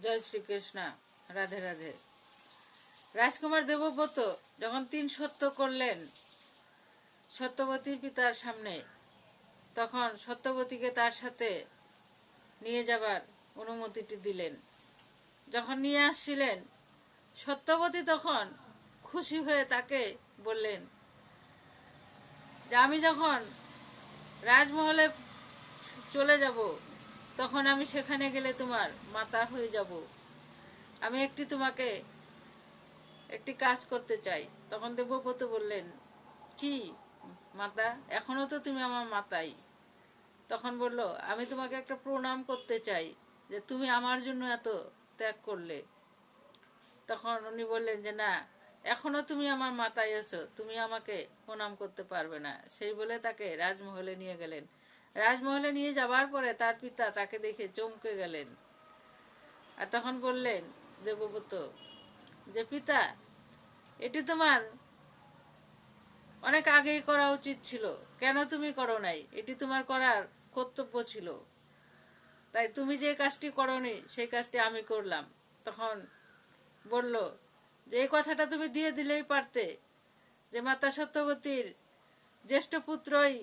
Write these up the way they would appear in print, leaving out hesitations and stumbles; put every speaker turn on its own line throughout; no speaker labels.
জয় শ্রীকৃষ্ণ। রাধে রাধে। রাজকুমার দেবব্রত যখন 3 সত্য করলেন সত্যবতীর পিতার সামনে, তখন সত্যবতীকে তার সাথে নিয়ে যাবার অনুমতিটি দিলেন। যখন নিয়ে আসছিলেন, সত্যবতী তখন খুশি হয়ে তাকে বললেন যে আমি যখন রাজমহলে চলে যাব, তখন আমি সেখানে গেলে তোমার মাতা হয়ে যাব। আমি তোমাকে একটি কাজ করতে চাই। তখন দেবব্রত বললেন, কি মাতা? এখনো তো তুমি আমার মাতাই। তখন বলল, আমি তোমাকে একটা প্রণাম করতে চাই যে তুমি আমার জন্য এত ত্যাগ করলে। তখন উনি বললেন যে না, এখনো তুমি আমার মাতাই আছো, তুমি আমাকে প্রণাম করতে পারবে না। সেই বলে তাকে রাজমহলে নিয়ে গেলেন। রাজমহলে নিয়ে যাবার পরে তার পিতা তাকে দেখে চমকে গেলেন। আর তখন বললেন দেবব্রত যে পিতা, এটি তোমার অনেক আগেই করা উচিত ছিল, কেন তুমি করো নাই? এটি তোমার করার কর্তব্য ছিল। তাই তুমি যে কাজটি করনি সেই কাজটি আমি করলাম। তখন বলল যে এই কথাটা তুমি দিয়ে দিলেই পারতে যে মাতা সত্যবতীর জ্যেষ্ঠ পুত্রই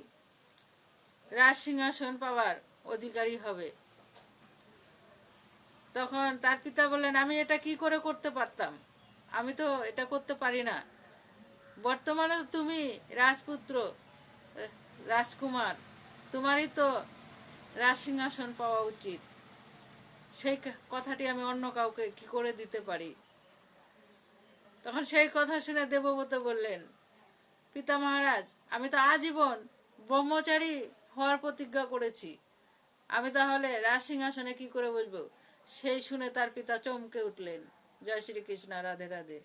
রাজ সিংহাসন পাওয়ার অধিকারী হবে। তখন তার পিতা বললেন, আমি এটা কি করে করতে পারতাম? আমি তো এটা করতে পারি না। বর্তমানে তুমি রাজপুত্র, রাজকুমার, তোমারই তো রাজ সিংহাসন পাওয়া উচিত। সেই কথাটি আমি অন্য কাউকে কি করে দিতে পারি? তখন সেই কথা শুনে দেবব্রত বললেন, পিতা মহারাজ, আমি তো আজীবন ব্রহ্মচারী হওয়ার প্রতিজ্ঞা করেছি, আমি তাহলে রাজ সিংহাসনে কি করে বসবো? সেই শুনে তার পিতা চমকে উঠলেন। জয় শ্রীকৃষ্ণ। রাধে রাধে।